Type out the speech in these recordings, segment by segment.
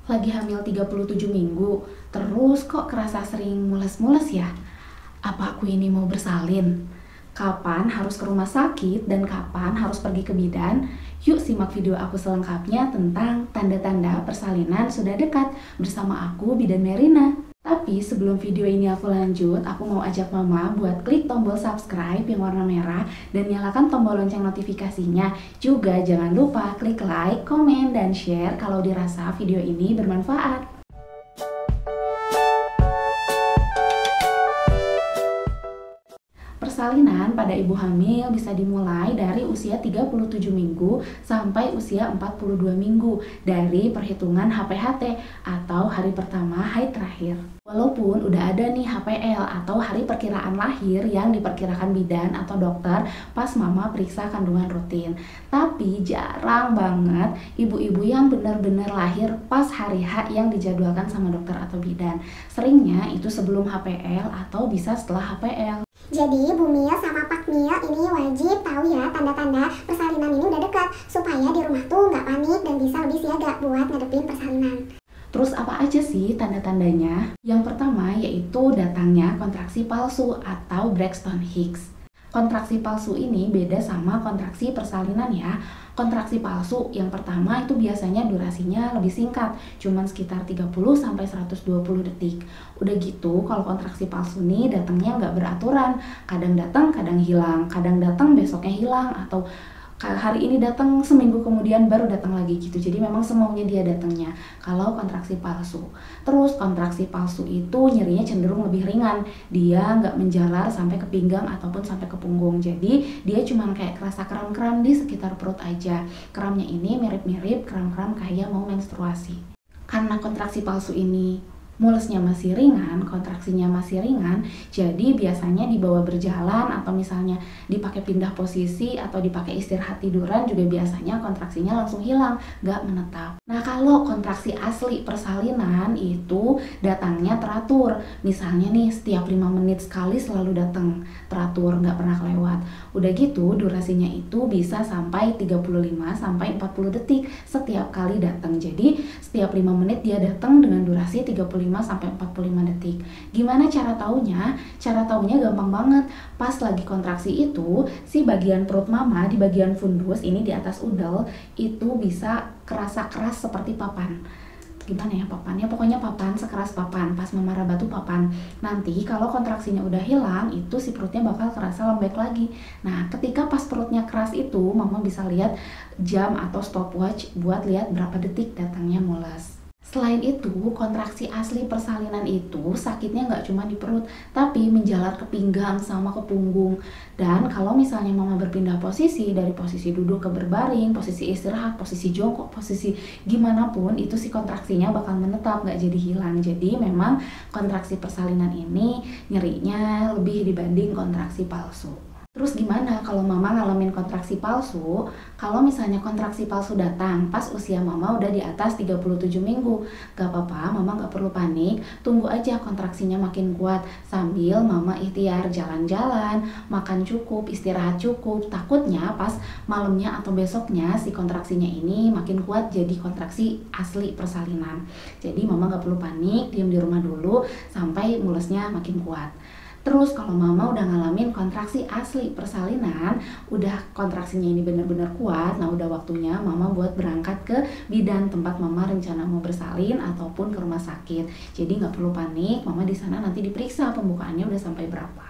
Lagi hamil 37 minggu, terus kok kerasa sering mules-mules ya? Apa aku ini mau bersalin? Kapan harus ke rumah sakit dan kapan harus pergi ke bidan? Yuk simak video aku selengkapnya tentang tanda-tanda persalinan sudah dekat bersama aku, Bidan Merina. Tapi sebelum video ini aku lanjut, aku mau ajak mama buat klik tombol subscribe yang warna merah dan nyalakan tombol lonceng notifikasinya. Juga jangan lupa klik like, komen, dan share kalau dirasa video ini bermanfaat. Persalinan pada ibu hamil bisa dimulai dari usia 37 minggu sampai usia 42 minggu dari perhitungan HPHT atau hari pertama haid terakhir. Walaupun udah ada nih HPL atau hari perkiraan lahir yang diperkirakan bidan atau dokter pas mama periksa kandungan rutin, tapi jarang banget ibu-ibu yang benar-benar lahir pas hari H yang dijadwalkan sama dokter atau bidan. Seringnya itu sebelum HPL atau bisa setelah HPL. Jadi Bu Mil sama Pak Mil ini wajib tahu ya tanda-tanda persalinan ini udah dekat supaya di rumah tuh nggak panik dan bisa lebih siaga buat ngadepin persalinan. Terus apa aja sih tanda-tandanya? Yang pertama yaitu datangnya kontraksi palsu atau Braxton Hicks. Kontraksi palsu ini beda sama kontraksi persalinan ya. Kontraksi palsu yang pertama itu biasanya durasinya lebih singkat, cuman sekitar 30-120 detik. Udah gitu kalau kontraksi palsu nih datangnya nggak beraturan, kadang datang, kadang hilang, kadang datang besoknya hilang, atau hari ini datang seminggu kemudian baru datang lagi gitu. Jadi memang semaunya dia datangnya kalau kontraksi palsu. Terus kontraksi palsu itu nyerinya cenderung lebih ringan, dia nggak menjalar sampai ke pinggang ataupun sampai ke punggung. Jadi dia cuma kayak kerasa kram-kram di sekitar perut aja. Kramnya ini mirip-mirip kram-kram kayak mau menstruasi. Karena kontraksi palsu ini mulesnya masih ringan, kontraksinya masih ringan, jadi biasanya dibawa berjalan atau misalnya dipakai pindah posisi atau dipakai istirahat tiduran juga biasanya kontraksinya langsung hilang, nggak menetap. Nah kalau kontraksi asli persalinan itu datangnya teratur, misalnya nih setiap 5 menit sekali selalu datang, teratur, nggak pernah kelewat. Udah gitu durasinya itu bisa sampai 35-40 detik setiap kali datang. Jadi setiap 5 menit dia datang dengan durasi 35-45 detik. Gimana cara taunya? Cara taunya gampang banget. Pas lagi kontraksi itu, si bagian perut mama di bagian fundus ini di atas udel itu bisa kerasa keras seperti papan. Gimana ya papannya? Pokoknya papan, sekeras papan. Pas mama raba tuh papan. Nanti kalau kontraksinya udah hilang, itu si perutnya bakal kerasa lembek lagi. Nah, ketika pas perutnya keras itu, mama bisa lihat jam atau stopwatch buat lihat berapa detik datangnya mules. Selain itu, kontraksi asli persalinan itu sakitnya nggak cuma di perut, tapi menjalar ke pinggang sama ke punggung. Dan kalau misalnya mama berpindah posisi, dari posisi duduk ke berbaring, posisi istirahat, posisi jongkok, posisi gimana pun, itu si kontraksinya bakal menetap, nggak jadi hilang. Jadi memang kontraksi persalinan ini nyerinya lebih dibanding kontraksi palsu. Terus gimana kalau mama ngalamin kontraksi palsu? Kalau misalnya kontraksi palsu datang pas usia mama udah di atas 37 minggu, gak apa-apa, mama gak perlu panik, tunggu aja kontraksinya makin kuat sambil mama ikhtiar jalan-jalan, makan cukup, istirahat cukup. Takutnya pas malamnya atau besoknya si kontraksinya ini makin kuat jadi kontraksi asli persalinan. Jadi mama gak perlu panik, diam di rumah dulu sampai mulesnya makin kuat. Terus kalau mama udah ngalamin kontraksi asli persalinan, udah kontraksinya ini benar-benar kuat, nah udah waktunya mama buat berangkat ke bidan tempat mama rencana mau bersalin ataupun ke rumah sakit. Jadi nggak perlu panik, mama di sana nanti diperiksa pembukaannya udah sampai berapa.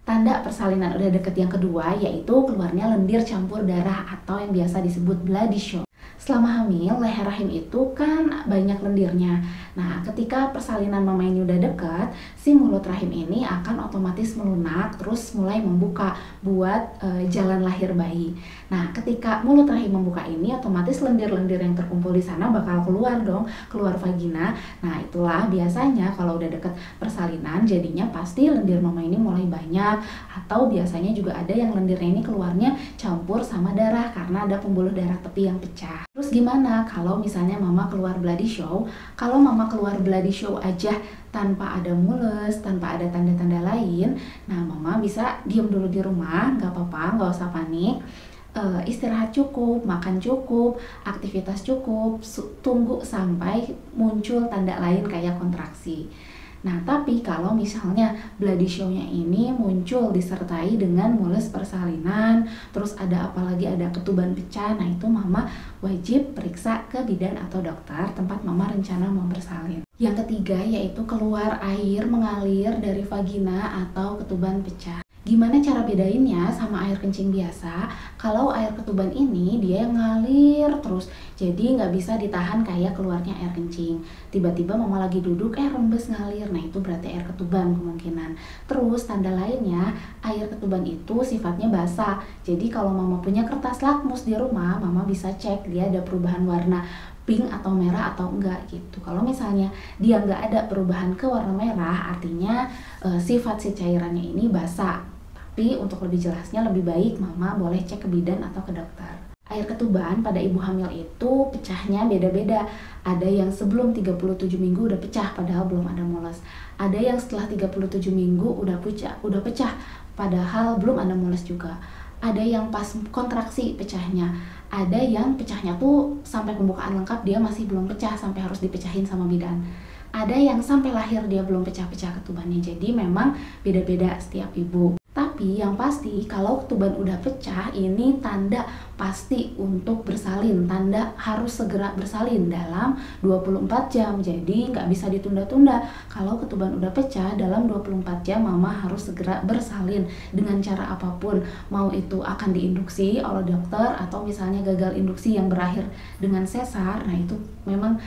Tanda persalinan udah deket yang kedua yaitu keluarnya lendir campur darah atau yang biasa disebut bloody show. Selama hamil, leher rahim itu kan banyak lendirnya. Nah, ketika persalinan mama ini udah dekat, si mulut rahim ini akan otomatis melunak, terus mulai membuka buat jalan lahir bayi. Nah, ketika mulut rahim membuka ini, otomatis lendir-lendir yang terkumpul di sana bakal keluar dong, keluar vagina. Nah, itulah biasanya kalau udah deket persalinan, jadinya pasti lendir mama ini mulai banyak, atau biasanya juga ada yang lendirnya ini keluarnya campur sama darah karena ada pembuluh darah tepi yang pecah. Terus gimana kalau misalnya mama keluar bloody show? Kalau mama keluar bloody show aja tanpa ada mules, tanpa ada tanda-tanda lain, nah mama bisa diem dulu di rumah, nggak apa-apa, nggak usah panik. istirahat cukup, makan cukup, aktivitas cukup, tunggu sampai muncul tanda lain kayak kontraksi. Nah, tapi kalau misalnya bloody show-nya ini muncul disertai dengan mules persalinan, terus apalagi ada ketuban pecah, nah itu mama wajib periksa ke bidan atau dokter tempat mama rencana mau bersalin. Yang ketiga yaitu keluar air mengalir dari vagina atau ketuban pecah. Gimana cara bedainnya sama air kencing biasa? Kalau air ketuban ini dia ngalir terus, jadi nggak bisa ditahan kayak keluarnya air kencing. Tiba-tiba mama lagi duduk, rembes ngalir, nah itu berarti air ketuban kemungkinan. Terus tanda lainnya, air ketuban itu sifatnya basah. Jadi kalau mama punya kertas lakmus di rumah, mama bisa cek dia ada perubahan warna pink atau merah atau enggak gitu. Kalau misalnya dia nggak ada perubahan ke warna merah, artinya sifat si cairannya ini basah. Tapi untuk lebih jelasnya lebih baik mama boleh cek ke bidan atau ke dokter. Air ketuban pada ibu hamil itu pecahnya beda-beda. Ada yang sebelum 37 minggu udah pecah padahal belum ada mules. Ada yang setelah 37 minggu udah pecah padahal belum ada mules juga. Ada yang pas kontraksi pecahnya. Ada yang pecahnya tuh sampai pembukaan lengkap dia masih belum pecah sampai harus dipecahin sama bidan. Ada yang sampai lahir dia belum pecah-pecah ketubannya. Jadi memang beda-beda setiap ibu. Tapi yang pasti kalau ketuban udah pecah ini tanda pasti untuk bersalin, tanda harus segera bersalin dalam 24 jam. Jadi nggak bisa ditunda-tunda. Kalau ketuban udah pecah dalam 24 jam mama harus segera bersalin dengan cara apapun. Mau itu akan diinduksi oleh dokter atau misalnya gagal induksi yang berakhir dengan sesar. Nah itu memang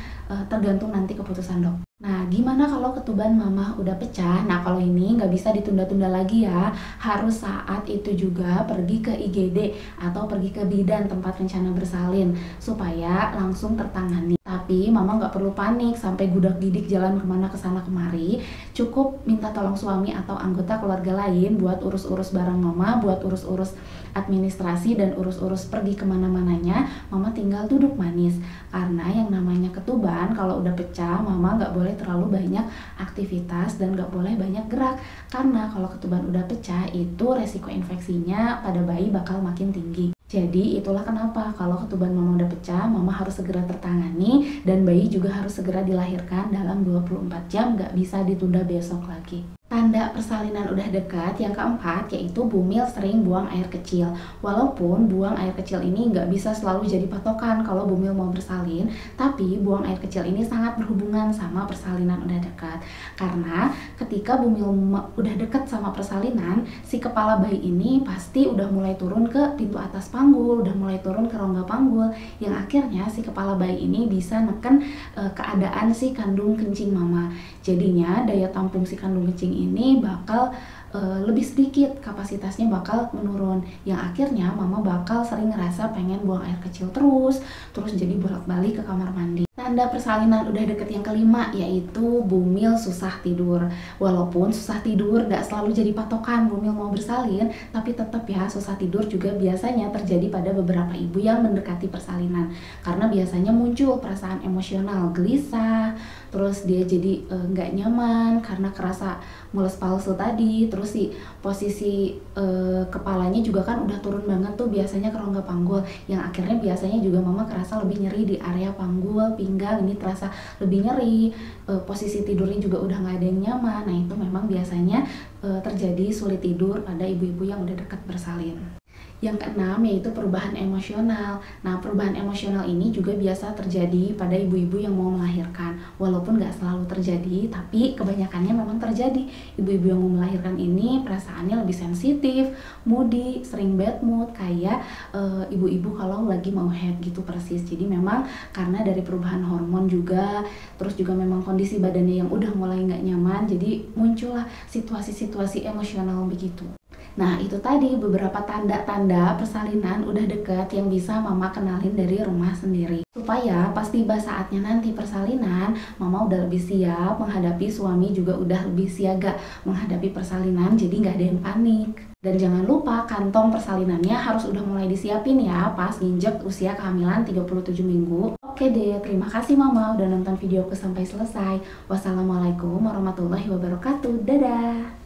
tergantung nanti keputusan dokter. Nah, gimana kalau ketuban mama udah pecah? Nah, kalau ini nggak bisa ditunda-tunda lagi ya. Harus saat itu juga pergi ke IGD atau pergi ke bidan tempat rencana bersalin supaya langsung tertangani. Tapi mama nggak perlu panik sampai gudak-gidik jalan kemana kesana kemari. Cukup minta tolong suami atau anggota keluarga lain buat urus-urus barang mama, buat urus-urus administrasi dan urus-urus pergi kemana-mananya. Mama tinggal duduk manis. Karena yang namanya ketuban kalau udah pecah, mama nggak boleh terlalu banyak aktivitas dan nggak boleh banyak gerak. Karena kalau ketuban udah pecah itu resiko infeksinya pada bayi bakal makin tinggi. Jadi itulah kenapa kalau ketuban mama udah pecah, mama harus segera tertangani dan bayi juga harus segera dilahirkan dalam 24 jam, nggak bisa ditunda besok lagi. Tanda persalinan udah dekat yang keempat yaitu bumil sering buang air kecil. Walaupun buang air kecil ini nggak bisa selalu jadi patokan kalau bumil mau bersalin, tapi buang air kecil ini sangat berhubungan sama persalinan udah dekat. Karena ketika bumil udah dekat sama persalinan, si kepala bayi ini pasti udah mulai turun ke pintu atas panggul, udah mulai turun ke rongga panggul, yang akhirnya si kepala bayi ini bisa neken keadaan si kandung kencing mama. Jadinya daya tampung si kandung kencing ini bakal lebih sedikit, kapasitasnya bakal menurun, yang akhirnya mama bakal sering ngerasa pengen buang air kecil terus jadi bolak-balik ke kamar mandi. Tanda persalinan udah deket yang kelima yaitu bumil susah tidur. Walaupun susah tidur gak selalu jadi patokan bumil mau bersalin, tapi tetap ya susah tidur juga biasanya terjadi pada beberapa ibu yang mendekati persalinan. Karena biasanya muncul perasaan emosional, gelisah, terus dia jadi gak nyaman karena kerasa mules palsu tadi, terus si posisi kepalanya juga kan udah turun banget tuh biasanya ke rongga panggul, yang akhirnya biasanya juga mama kerasa lebih nyeri di area panggul, pinggang ini terasa lebih nyeri, posisi tidurnya juga udah nggak ada yang nyaman. Nah itu memang biasanya terjadi sulit tidur pada ibu-ibu yang udah dekat bersalin. Yang keenam yaitu perubahan emosional. Nah, perubahan emosional ini juga biasa terjadi pada ibu-ibu yang mau melahirkan. Walaupun nggak selalu terjadi, tapi kebanyakannya memang terjadi. Ibu-ibu yang mau melahirkan ini perasaannya lebih sensitif, moody, sering bad mood, kayak ibu-ibu kalau lagi mau head gitu persis. Jadi memang karena dari perubahan hormon juga, terus juga memang kondisi badannya yang udah mulai nggak nyaman, jadi muncullah situasi-situasi emosional begitu. Nah itu tadi beberapa tanda-tanda persalinan udah deket yang bisa mama kenalin dari rumah sendiri. Supaya pas tiba saatnya nanti persalinan, mama udah lebih siap menghadapi, suami juga udah lebih siaga menghadapi persalinan, jadi nggak ada yang panik. Dan jangan lupa kantong persalinannya harus udah mulai disiapin ya pas nginjek usia kehamilan 37 minggu. Oke deh, terima kasih mama udah nonton videoku sampai selesai. Wassalamualaikum warahmatullahi wabarakatuh. Dadah!